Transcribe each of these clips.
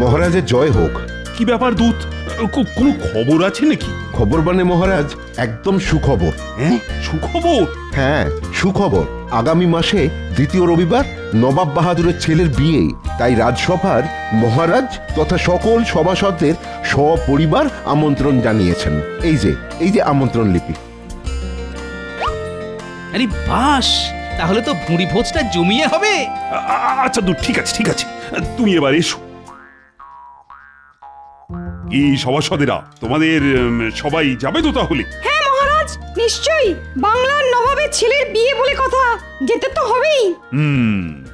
মহারাজের জয় হোক। কি ব্যাপার দূত, কোনো খবর আছে নাকি? খবর মানে মহারাজ, একদম সুখবর। হ্যাঁ, সুখবর? হ্যাঁ, সুখবর। আগামী মাসে দ্বিতীয় রবিবার নবাব বাহাদুরের ছেলের বিয়ে, তাই রাজসভার মহারাজ তথা সকল সভাসদদের সপরিবার আমন্ত্রণ জানিয়েছেন। এই যে আমন্ত্রণ লিপি। আরে বাস, তাহলে তো ভুঁড়ি ভোজটা জমিয়ে হবে। আচ্ছা দূত, ঠিক আছে ঠিক আছে, তুমি এবার এসো। কি সভাসদেরা, তোমাদের সবাই যাবে তো তাহলে? হ্যাঁ মহারাজ, নিশ্চয়ই। বাংলার নবাবের ছেলের বিয়ে বলে কথা, যেতে তো হবেই।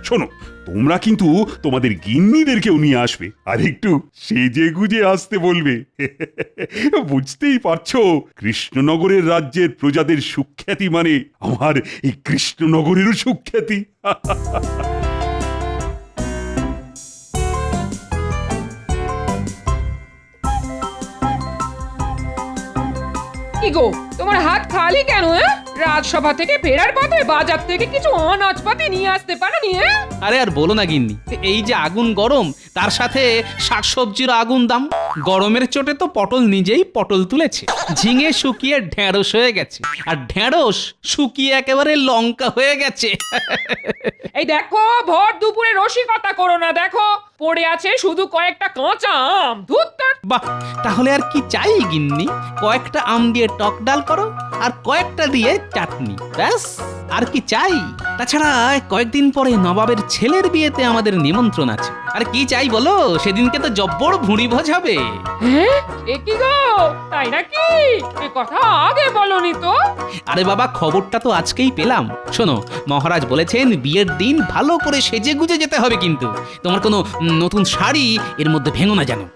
শোনো, তোমরা কিন্তু তোমাদের গিন্নিদেরকেও নিয়ে আসবে, আর একটু সেজে গুজে আসতে বলবে। বুঝতেই পারছো, কৃষ্ণনগরের রাজ্যের প্রজাদের সুখ্যাতি মানে আমার এই কৃষ্ণনগরেরও সুখ্যাতি। কি গো, তোমার হাত খালি কেন? রাজসভা থেকে ফেরার পথে বাজার থেকে কিছু অনাজপাতি নিয়ে আসতে পারোনি? আরে আর বলো না গিন্নি, এই যে আগুন গরম, তার সাথে শাকসবজির আগুন দাম। গরমের চোটে তো পটল নিজেই পটল তুলেছে, ঝিঙে শুকিয়ে ঢেঁড়স হয়ে গেছে, আর ঢেঁড়স শুকিয়ে একেবারে লঙ্কা হয়ে গেছে। এই দেখো, ভর দুপুরে রসিকতা করো না। দেখো, পড়ে আছে শুধু কয়েকটা কাঁচা আম। ধুর তোর। বাহ, তাহলে আর কি চাই গিন্নি? কয়েকটা আম দিয়ে টক ডাল করো, আর কয়েকটা দিয়ে চাটনি, ব্যাস। আর কি চাই? তাছাড়া কয়েকদিন পরে নবাবের ছেলের বিয়েতে আমাদের নিমন্ত্রণ আছে। আর কি চাই বলো? সেদিনকে তো জব্বর ভুঁড়ি ভোজ হবে। হ্যাঁ, এ কি গো, তাই নাকি? এ কথা আগে বলনি তো। আরে বাবা, খবরটা তো আজকেই পেলাম। শোনো, মহারাজ বলেছেন বিয়ের দিন ভালো করে সেজে গুজে যেতে হবে, কিন্তু তোমার কোনো নতুন শাড়ি এর মধ্যে ভেঙো না জানো।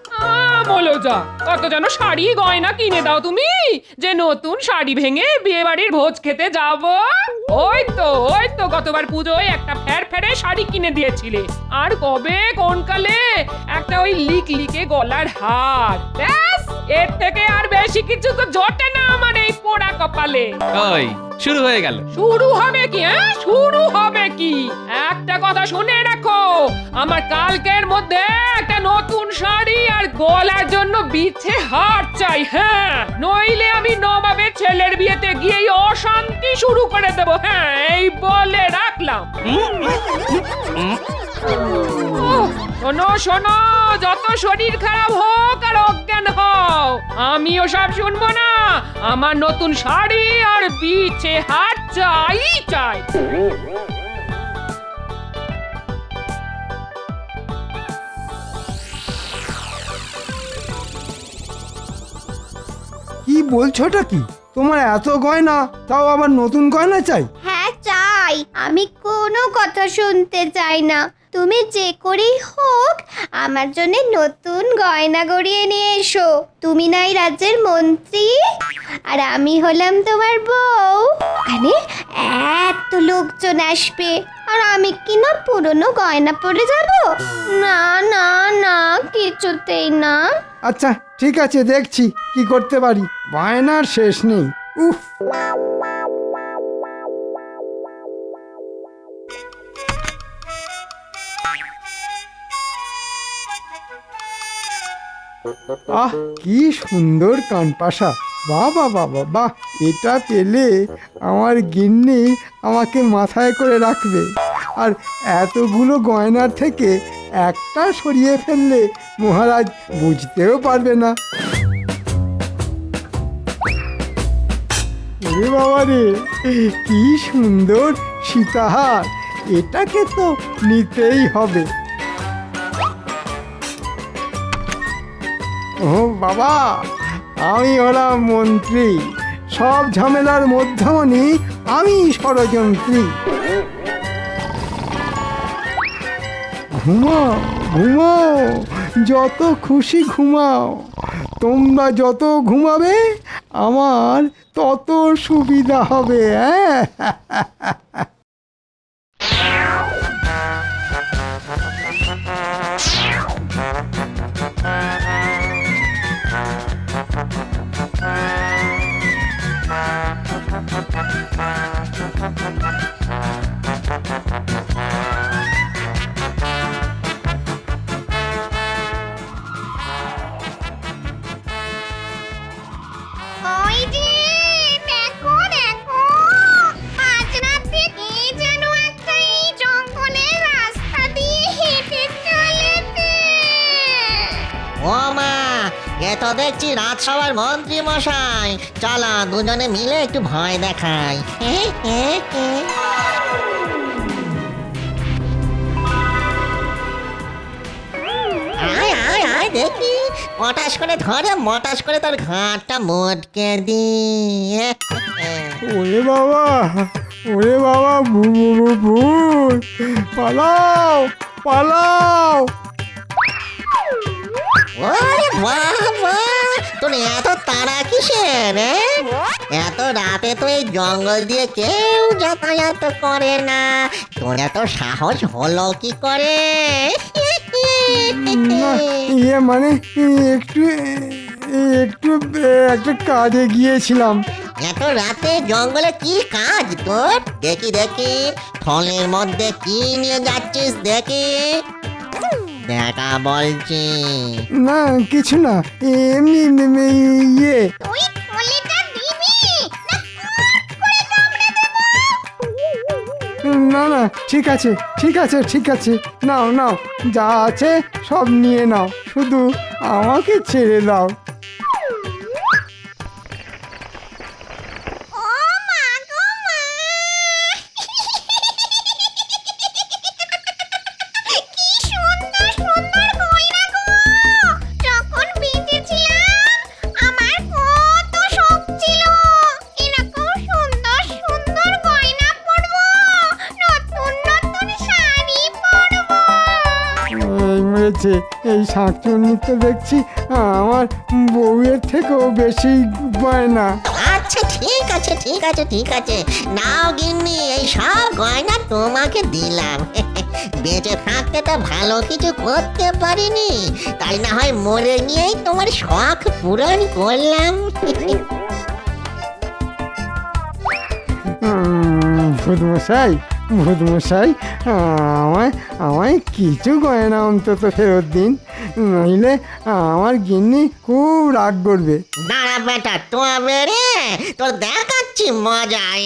বলো যা, কত যেন শাড়ি গয়না কিনে দাও তুমি, যে নতুন শাড়ি ভেঙে বিয়ে বাড়ির ভোজ খেতে যাব। ওই তো গতবার পুজোয় একটা ফেরে শাড়ি কিনে দিয়েছিলে, আর কবে কোন কালে একটা ওই লিকে গলার হার। ব্যাস, এর থেকে আর বেশি কিছু তো জোটে না আমার এই পোড়া কপালে। ওই শুরু হয়ে গেল। শুরু হবে কি? শুরু হবে কি? একটা কথা শুনে রাখো, আমার কালকের মধ্যে একটা নতুন শাড়ি আর গলার জন্য বিছে হার চাই। হ্যাঁ, নইলে আমি নবাবের ছেলের বিয়েতে গিয়েই অশান্তি শুরু করে দেব। হ্যাঁ, এই বলে রাখলাম। শোনো শোনো, যত শরীর খারাপ হোক আর অজ্ঞান হও, আমিও সব শুনবো না। আমার নতুন শাড়ি আর বিছে হার চাই চাই। কি বলছোটা কি? তোমার এত গয়না, তাও আবার নতুন গয়না চাই? হ্যাঁ চাই, আমি কোনো কথা শুনতে চাই না। তুমি যে করেই হোক আমার জন্য নতুন গয়না গড়িয়ে নিয়ে এসো। তুমি নাই রাজ্যের মন্ত্রী, আর আমি হলাম তোমার বউ। ওখানে এত লোকজন আসবে, আর আমি কি না পুরনো গয়না পরে যাব? না না না, কিছুতেই না। আচ্ছা ঠিক আছে, দেখছি কি করতে পারি। বায়নার শেষ নেই। উফ, আহ কি সুন্দর কানপাশা! বাহ বাহ বাহ বাহ বাহ! এটা পেলে আমার গিন্নি আমাকে মাথায় করে রাখবে। আর এতগুলো গয়নার থেকে একটা সরিয়ে ফেললে মহারাজ বুঝতেও পারবে না। ওরে বাবা রে, কি সুন্দর সীতাহার! এটাকে তো নিতেই হবে। ও বাবা, আমি হলাম মন্ত্রী, সব ঝামেলার মধ্যমণি আমি ষড়যন্ত্রী। ঘুমাও ঘুমাও, যত খুশি ঘুমাও। তোমরা যত ঘুমাবে আমার তত সুবিধা হবে। হ্যাঁ, তো দেখছি রাজসভার মন্ত্রী মশাই, চলো দুজনে মিলে একটু ভয় দেখাই। আয় আয় আয় দেখি, মটাস করে ধরে মটাস করে তোর ঘাটটা মোটকে দি। ওরে বাবা, ওরে বাবা, ভূত, পালাও পালাও। ওরে বাবা, তোর এত তাড়া কিসের? এত রাতে তো এই জঙ্গল দিয়ে কেউ যাতায়াত করে না, তোর এত সাহস হলো কি করে? না, ইয়ে মানে একটু একটু একটা কাজে গিয়েছিলাম। এত রাতে জঙ্গলে কি কাজ তোর? দেখি দেখি, থলের মধ্যে কি নিয়ে যাচ্ছিস দেখি, দেখা বলছি। না কিছু না, এমনি ইয়ে। তুই থলেটা দিবি না না, ঠিক আছে ঠিক আছে ঠিক আছে, নাও নাও, যা আছে সব নিয়ে নাও, শুধু আমাকে ছেড়ে দাও। ও মা গো মা, কি সুন্দর সুন্দর গয়না গো। যখন বেঁচে ছিলাম আমার কত শখ ছিল এরকম সুন্দর সুন্দর গয়না পরবো, নতুন নতুন শাড়ি পরবো। এই মেরেছে, এই শাঁকচুন্নি তো দেখছি আমার বউয়ের থেকেও বেশি গয়না। আচ্ছা ঠিক আছে ঠিক আছে ঠিক আছে, নাও গিন্নি, এই সব গয়না তোমাকে দিলাম। বেঁচে থাকতে তো ভালো কিছু করতে পারিনি, তাই না হয় মরে গিয়েই তোমার শখ পূরণ করলাম। ভূতমশাই, ভূতমশাই, আমায় আমায় কিছু গয়না অন্তত ফেরত দিন, নইলে আমার গিন্নি খুব রাগ করবে। দাঁড়া বেটা, তবে রে তোর দেখাচ্ছি মজাই।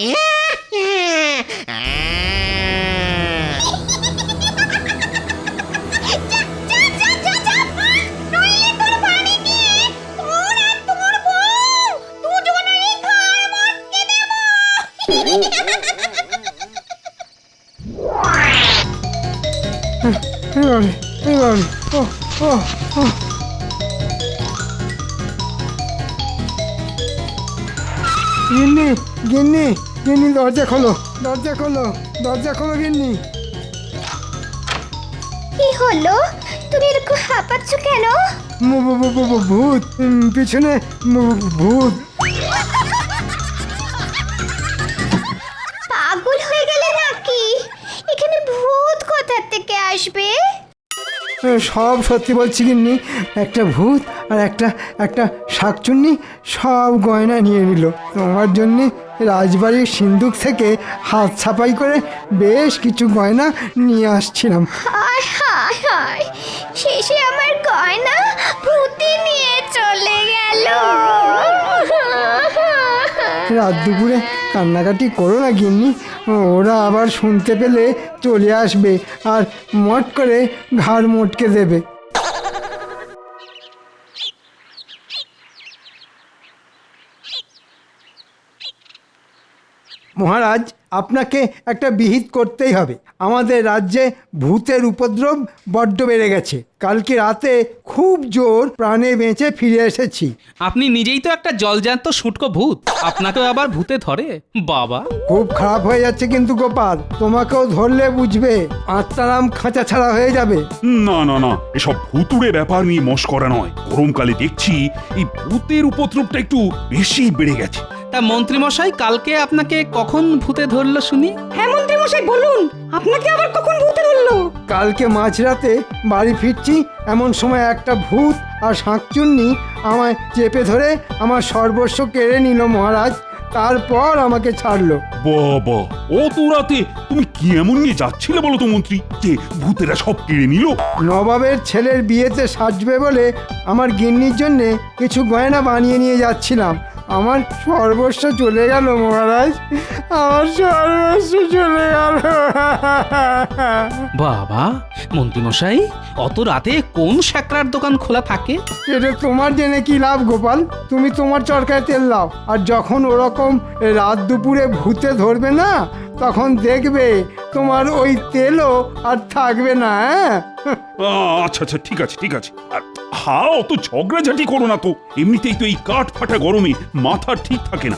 এবারে এবারে, ও ও ও, গিন্নি গিন্নি গিন্নি, দরজা খোলো দরজা খোলো দরজা খোলো গিন্নি। কি হলো, তুমি এরকম হাঁপাচ্ছ কেন? ভূত, পিছনে ভূত। পাগল হয়ে গেলে নাকি? এখানে ভূত কোথা থেকে আসবে? সব সত্যি বলছি গিন্নি, একটা ভূত আর একটা শাকচুন্নি সব গয়না নিয়ে নিল। তোমার জন্যে রাজবাড়ির সিন্দুক থেকে হাত ছাপাই করে বেশ কিছু গয়না নিয়ে আসছিলাম। হায় হায় হায়, শেষে আমার গয়না ভূতে নিয়ে চলে গেল। রাত দুপুরে কান্নাকাটি করো না গিন্নি, ওরা আবার শুনতে পেলে চলে আসবে আর মট করে ঘাড় মোটকে দেবে। মহারাজ, আপনাকে একটা বিহিত করতেই হবে। আমাদের রাজ্যে ভূতের উপদ্রব বড্ড বেড়ে গেছে। কালকে রাতে খুব জোর প্রাণে বেঁচে ফিরে এসেছি। আপনি নিজেই তো একটা জলজ্যান্ত শুটকো ভূত, আপনাকেও আবার ভূতে ধরে? বাবা, খুব খারাপ হয়ে যাচ্ছে কিন্তু গোপাল, তোমাকেও ধরলে বুঝবে, আত্মারাম খাঁচা ছাড়া হয়ে যাবে। না না না, এসব ভুতুড়ে ব্যাপার নিয়ে মস্করা নয়। গরমকালে দেখছি এই ভূতের উপদ্রবটা একটু বেশি বেড়ে গেছে। তা মন্ত্রীমশাই, কালকে আপনাকে কখন ভূতে ধরলো শুনি? হ্যাঁ মন্ত্রী মশাই বলুন, আপনাকে আবার কখন ভূতে ধরলো? কালকে মাঝরাতে বাড়ি ফিরছি, এমন সময় একটা ভূত আর শাঁকচুন্নি আমায় চেপে ধরে আমার সর্বস্ব কেড়ে নিল মহারাজ। তারপর আমাকে ছাড়লো। বাবা, অত রাতে তুমি কি এমন নিয়ে যাচ্ছিলে বলো তো মন্ত্রী, যে ভূতেরা সব কেড়ে নিল? নবাবের ছেলের বিয়েতে সাজবে বলে আমার গিন্নির জন্যে কিছু গয়না বানিয়ে নিয়ে যাচ্ছিলাম। আমার সর্বস্ব চলে গেল মহারাজ, আমার সর্বস্ব চলে গেল। বাবা মন্ত্রীমশাই, অত রাতে কোন স্যাকরার দোকান খোলা থাকে? এটা তোমার জেনে কি লাভ গোপাল? তুমি তোমার চরকায় তেল দাও, আর যখন ওরকম রাত দুপুরে ভূতে ধরবে না, তখন দেখবে তোমার ওই তেলও আর থাকবে না। হ্যাঁ, আচ্ছা আচ্ছা, ঠিক আছে ঠিক আছে। আর অত ঝগড়াঝাটি করো না তো, এমনিতেই তো এই কাঠ ফাটা গরমে মাথা ঠিক থাকে না।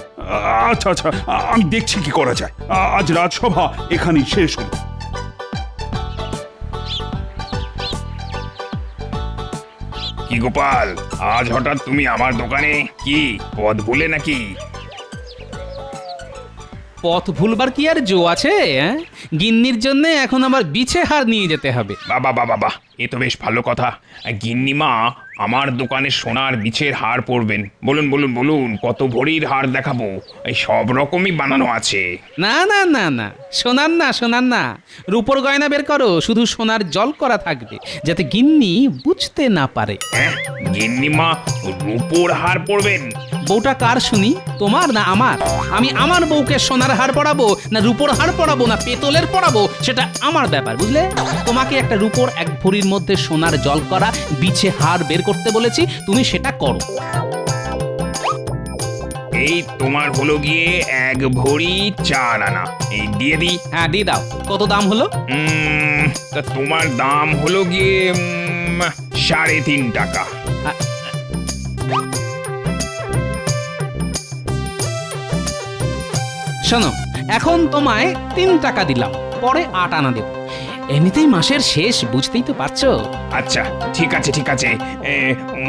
আচ্ছা আচ্ছা, আমি দেখছি কি করা যায়। আজ রাজসভা এখানেই শেষ হলো। কি গোপাল, আজ হঠাৎ তুমি আমার দোকানে? কি পথ ভুলে নাকি? পথ ভুলবার কি আর জো আছে? গিন্নির জন্য এখন আবার বিছে হার নিয়ে যেতে হবে। বাবা বাবা বাবা, এ তো বেশ ভালো কথা। গিন্নিমা আমার দোকানে সোনার বিছের হার পরবেন। বলুন বলুন বলুন, কত ভরির হার দেখাবো? এই সব রকমই বানানো আছে। না না না না, সোনার না, সোনার না, রূপোর গয়না বের করো। শুধু সোনার জল করা থাকবে, যাতে গিন্নি বুঝতে না পারে। হ্যাঁ, গিন্নিমা রূপোর হার পরবেন? বউটা কার শুনি, তোমার না আমার? আমি আমার বউকে সোনার হার পরাবো না রূপোর হার পরাবো না পেতলের পরাবো, সেটা আমার ব্যাপার, বুঝলে? তোমাকে একটা রূপোর 1 ভরির মধ্যে সোনার জল করা বিছে হার বের করতে বলেছি, তুমি সেটা করো। এই তোমার হলো গিয়ে 1 ভরি 4 আনা। এই দিয়ে দিই? হ্যাঁ দিয়ে দাও। কত দাম হলো? তা তোমার দাম হলো গিয়ে 3.5 টাকা। শোনো, এখন তোমায় 3 টাকা দিলাম, পরে 8 আনা দেব। এমনিতেই মাসের শেষ, বুঝতেই তো পারছো। আচ্ছা ঠিক আছে ঠিক আছে,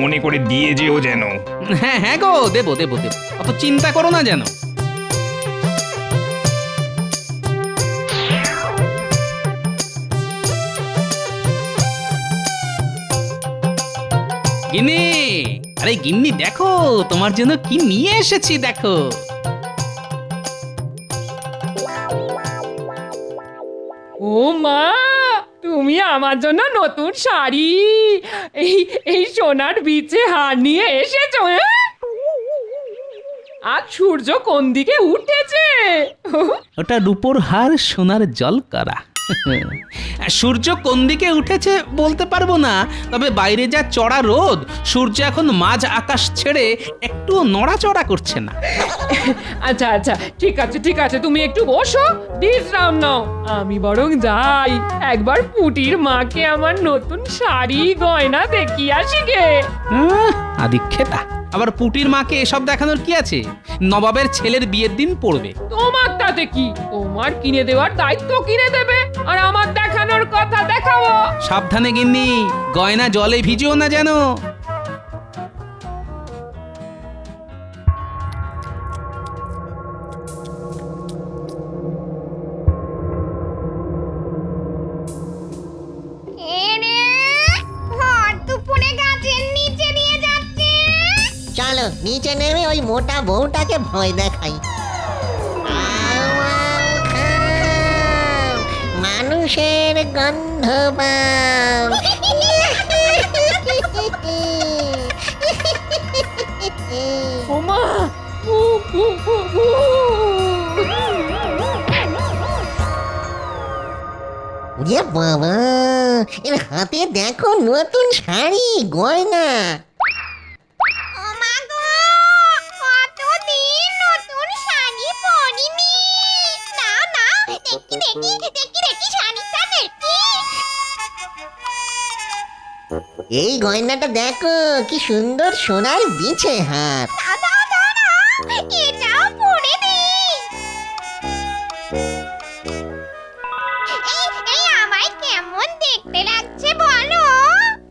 মনে করে দিয়ে যেও যেন। হ্যাঁ হ্যাঁ গো, দেবো দেবো দেবো, অত চিন্তা করো না যেন। গিন্নি, আরে গিন্নি দেখো, তোমার জন্য কি নিয়ে এসেছি দেখো। ও মা, তুমি আমার জন্য নতুন শাড়ি, এই এই সোনার বিছে হার নিয়ে এসেছো? আজ সূর্য কোন দিকে উঠেছে? ওটা রূপোর হার সোনার জল করা। সূর্য কোন দিকে উঠেছে বলতে পারবো না, তবে বাইরে যা চড়া রোদ, সূর্য এখন মাঝ আকাশ ছেড়ে একটু নড়াচড়া করছে না। আচ্ছা আচ্ছা, ঠিক আছে ঠিক আছে, তুমি একটু বসো, বিশ্রাম নাও। আমি বরং যাই, একবার পুটির মাকে আমার নতুন শাড়ি গয়না দেখিয়ে আসি গে। আদিক্ষেতা, আবার পুটির মাকে এসব দেখানোর কি আছে? নবাবের ছেলের বিয়ের দিন পড়বে। তোমার তাতে কি? তোমার কিনে দেওয়ার দায়িত্ব কিনে দেবে, আর আমার দেখানোর কথা দেখাবো। সাবধানে গিন্নি, গয়না জলে ভিজিও না যেন। চলো নিচে নেমে ওই মোটা বউটাকে ভয় দেখাই। মানুষের গন্ধ পাও। ওমা, যে বাবা, এর হাতে দেখো নতুন শাড়ি গয়না। এই গয়নাটা দেখো, কি সুন্দর সোনার বিছে হার।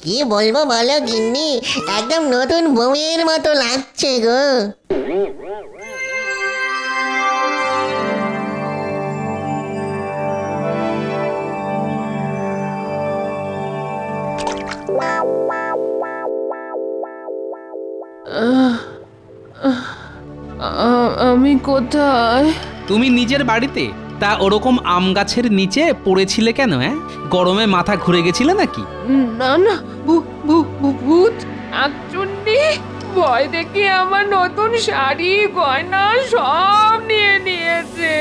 কি বলবো বলো গিন্নি, একদম নতুন বউয়ের মতো লাগছে গো। আমি কোথায়? তুমি নিজের বাড়িতে? তা ওরকম আম গাছের নিচে পড়েছিলে কেন? গরমে মাথা ঘুরে গেছিলে নাকি? না না, ভূত, শাকচুন্নি, ভয় দেখে আমার নতুন শাড়ি গয়না সব নিয়ে নিয়েছে।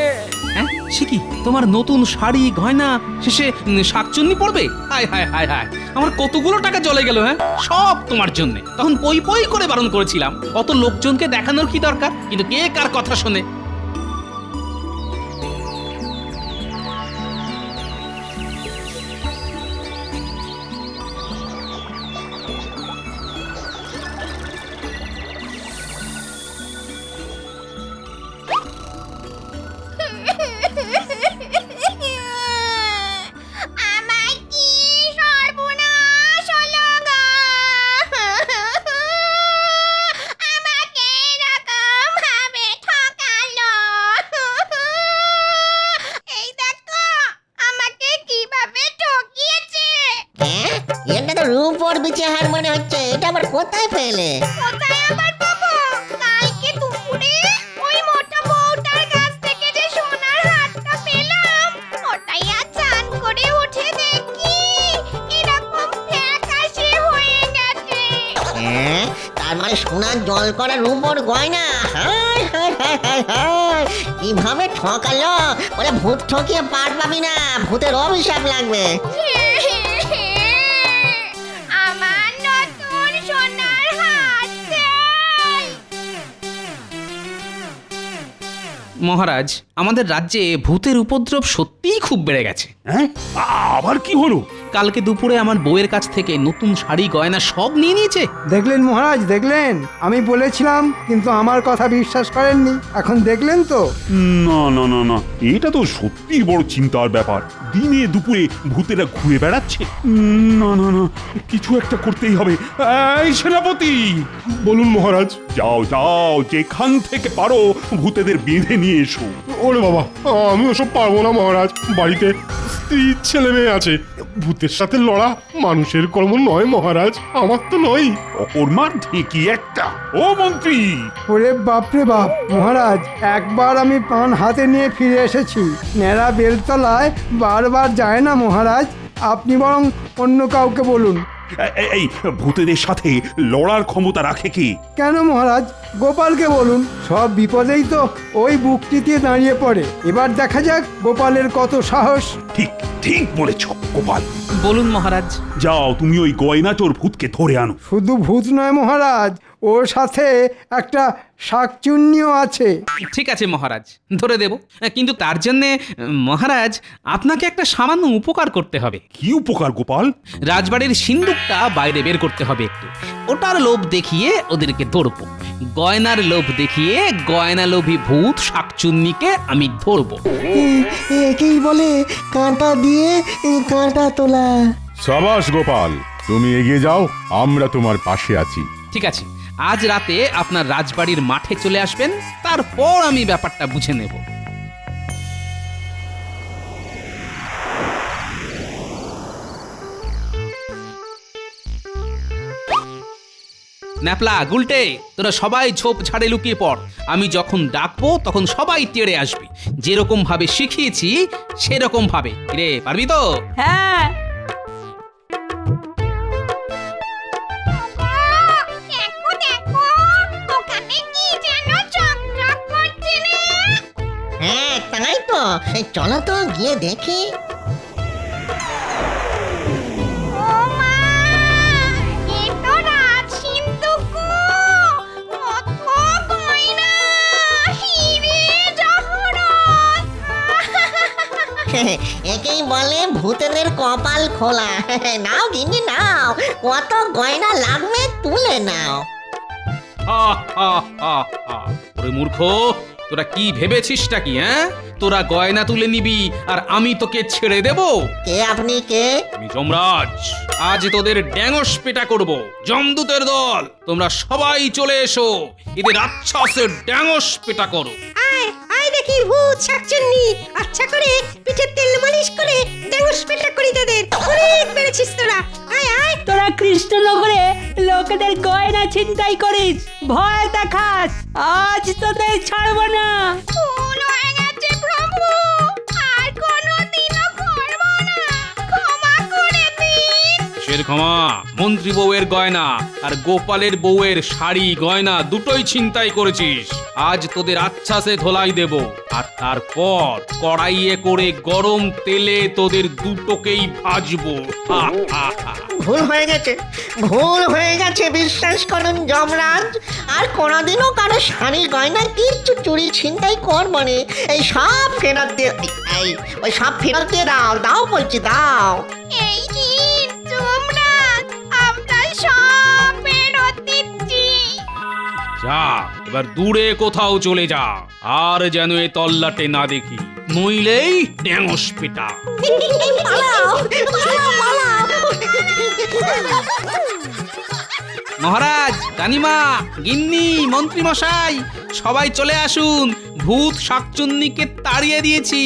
হ্যাঁ সে কি তোমার নতুন শাড়ি গয়না শেষে শাকচুন্নি পড়বে? হায় হায় হায় হায়, আমার কতগুলো টাকা চলে গেল। হ্যাঁ সব তোমার জন্য। তখন পই পই করে বারণ করেছিলাম, অত লোকজনকে দেখানোর কি দরকার, কিন্তু কে কার কথা শোনে। আমার কি সর্বনাশ হলো গো! আমাকে এরকম ভাবে ঠকালো। এই দেখো আমাকে কিভাবে ঠকিয়েছে। হ্যাঁ, এটা তো রূপোর বিচে হার মনে হচ্ছে। এটা আবার কোথায় পেলে? কোথায় আবার পাবো? কালকে দুপুরে ওই মোটা বউটার কাছ থেকে যে সোনার হারটা পেলাম, ওটাই আজ চান করে উঠে দেখি এরকম ফ্যাকাশে হয়ে গেছে। হ্যাঁ, তার মানে সোনার জল করা রূপোর গয়না। হায় হায় হায় হায় হায়, কিভাবে ঠকালো! বলে ভূত ঠকিয়ে পার পাবি না, ভূতের অভিশাপ লাগবে। আমার নতুন সোনার হার চাই। মহারাজ, আমাদের রাজ্যে ভূতের উপদ্রব সত্যিই খুব বেড়ে গেছে। হ্যাঁ আবার কি হলো? কালকে দুপুরে আমার বউয়ের কাছ থেকে নতুন শাড়ি গয়না সব নিয়ে নিয়েছে। দেখলেন মহারাজ, দেখলেন? আমি বলেছিলাম, কিন্তু আমার কথা বিশ্বাস করেননি। এখন দেখলেন তো? না না না না, এটা তো সত্যি বড় চিন্তার ব্যাপার। দিনে দুপুরে ভূতেরা ঘুরে বেড়াচ্ছে। না না না, কিছু একটা করতেই হবে। এই সেনাপতি, বলুন মহারাজ। যাও যাও, যেখান থেকে পারো ভূতেদের বেঁধে নিয়ে এসো। ওরে বাবা, আমি ওসব পারবো না মহারাজ। বাড়িতে স্ত্রী ছেলে মেয়ে আছে। ভূতের সাথে লড়া মানুষের কর্ম নয় মহারাজ, আমার তো নয়। অকর্মার ঢেকি একটা। ও মন্ত্রী, ওরে বাপরে বাপ! মহারাজ, একবার আমি পান হাতে নিয়ে ফিরে এসেছি। ন্যাড়া বেলতলায় বারবার যায় না মহারাজ। আপনি বরং অন্য কাউকে বলুন। এই ভূতেদের সাথে লড়ার ক্ষমতা রাখে কে? কেন মহারাজ, গোপালকে বলুন। সব বিপদেই তো ওই বুকটিতে দাঁড়িয়ে পড়ে। এবার দেখা যাক গোপালের কত সাহস। ঠিক ঠিক বলেছ গোপাল। বলুন মহারাজ। যাও, তুমি ওই গয়না চোর ভূতকে ধরে আনো। শুধু ভূত নয় মহারাজ, ওর সাথে একটা শাকচুন্নিও আছে। ঠিক আছে মহারাজ, ধরে দেব। কিন্তু তার জন্যে মহারাজ আপনাকে একটা সামান্য উপকার করতে হবে। কি উপকার গোপাল? রাজবাড়ির সিন্দুকটা বাইরে বের করতে হবে একটু। ওটার লোভ দেখিয়ে ওদেরকে ধরবো। গয়নার লোভ দেখিয়ে গয়না লোভী ভূত শাকচুন্নিকে আমি ধরবো। একেই বলে কাঁটা দিয়ে কাঁটা তোলা। সাবাস গোপাল, তুমি এগিয়ে যাও, আমরা তোমার পাশে আছি। ঠিক আছে, আজ রাতে আপনার রাজবাড়ির মাঠে চলে আসবেন, তারপর আমি ব্যাপারটা বুঝে নেব। ন্যাপলা, গুলটে, তোরা সবাই ঝোপ ঝাড়ে লুকিয়ে পড়। আমি যখন ডাকবো তখন সবাই তেড়ে আসবি। যেরকম ভাবে শিখিয়েছি সেরকম ভাবে। রে, পারবি তো? হ্যাঁ। দেখো দেখো, ওখানে কি যেন চকচক করছে রে। হ্যাঁ, তাই তো। চলো তো গিয়ে দেখি। ও মা, এ তো রাজ সিন্ধুক। কত গয়না, হিরে জহরত। একেই বলে ভূতেদের কপাল খোলা। নাও গিন্নি নাও, কত গয়না লাগবে তুলে নাও। হা, হা, হা, হা। ওরে মূর্খ, তোরা কি ভেবেছিসটা কি? হ্যাঁ, তোরা গয়না তুলে নিবি আর আমি তোকে ছেড়ে দেব? কে আপনি কে? আমি যমরাজ। আজ তোদের ড্যাঙস পেটা করব। যমদূতের দল, তোমরা সবাই চলে এসো, এদের রাক্ষসের ড্যাঙস পেটা করো। আয় আয় দেখি ভূত শাকচুন্নি, আচ্ছা করে পিঠে তেল মালিশ করে ড্যাঙস পেটা করি তাদের। অনেক বেড়েছিস তোরা। আয় আয়। তোরা কৃষ্ণনগরে লোকেদের গয়না ছিনতাই করিস, ভয় দেখাস। আজ তোদের ছাড়বো না। ভুল হয়ে গেছে প্রভু, আর কোনোদিনও করব না। ক্ষমা করে দিন। কিসের ক্ষমা? মন্ত্রী বউয়ের গয়না আর গোপালের বউয়ের শাড়ি গয়না দুটোই ছিনতাই করেছিস। আজ তোদের আচ্ছাসে ধোলাই দেব, আর তারপর কড়াইয়ে করে গরম তেলে তোদের দুটোকেই ভাজবো। হা, হা, হা। ভুল হয়ে গেছে, ভুল হয়ে গেছে, বিশ্বাস করুন যমরাজ। আর কোনোদিনও কারো শাড়ি গয়না কিচ্ছু চুরি ছিনতাই করবো নি। এই সব ফেরত দিয়ে ওই সব ফেরত দিয়ে দাও, দাও বলছি দাও। এই নিন যমরাজ, আমরা সব ফেরত দিচ্ছি। যা, এবার দূরে কোথাও চলে যা, আর যেন এ তল্লাটে না দেখি, নইলেই ড্যাঙস পেটা। পালাও, পালাও, পালাও। মহারাজ, রানীমা, গিন্নি, মন্ত্রী মশাই, সবাই চলে আসুন, ভূত শাকচুন্নিকে তাড়িয়ে দিয়েছি।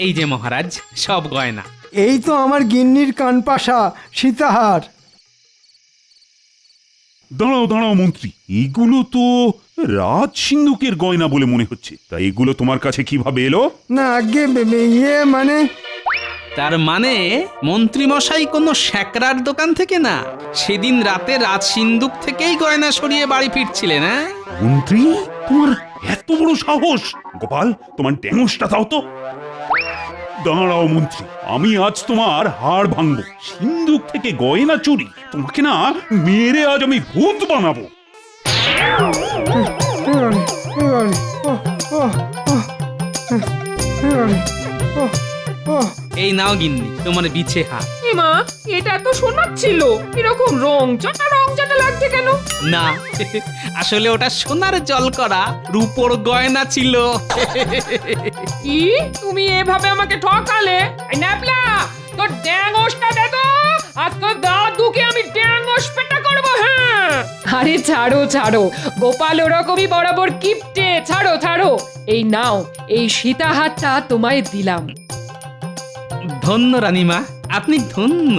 এই যে মহারাজ, সব গয়না। এই তো আমার গিন্নির কানপাশা সীতাহার। দাঁড়াও দাঁড়াও মন্ত্রী, এগুলো তো রাজ সিন্ধুকের গয়না বলে মনে হচ্ছে, তা এগুলো তোমার কাছে কিভাবে এলো? না আগে ইয়ে মানে তার মানে মন্ত্রী মশাই কোনো শ্যাকরার দোকান থেকে না, সেদিন রাতে রাজ সিন্ধুক থেকেই গয়না সরিয়ে বাড়ি ফিরছিলেন। হ্যাঁ মন্ত্রী, তোমার এত বড় সাহস! গোপাল, তোমার ড্যাঙসটা দাও তো। দাঁড়াও মন্ত্রী, আমি আজ তোমার হাড় ভাঙবো। সিন্ধুক থেকে গয়না চুরি, তোমাকে না মেরে আজ আমি ভূত বানাবো। এই নাও গিন্নি তোমার বিছে হাত। এমা, এটা তো সোনার ছিল, এরকম রং চাটা লাগছে কেন? না, আসলে ওটা সোনার জল করা রূপোর গয়না ছিল। কি, তুমি এভাবে আমাকে ঠকালে? এই ন্যাপলা, তোর ড্যাঙসটা দে তো, আর তোর দাদুকে আমি ড্যাঙস পেটা করবো। হ্যাঁ, আরে ছাড়ো ছাড়ো, গোপাল ওরকমই বরাবর কিপটে। ছাড়ো ছাড়ো, এই নাও, এই সীতাহারটা তোমায় দিলাম। ধন্য রানীমা, আপনি ধন্য।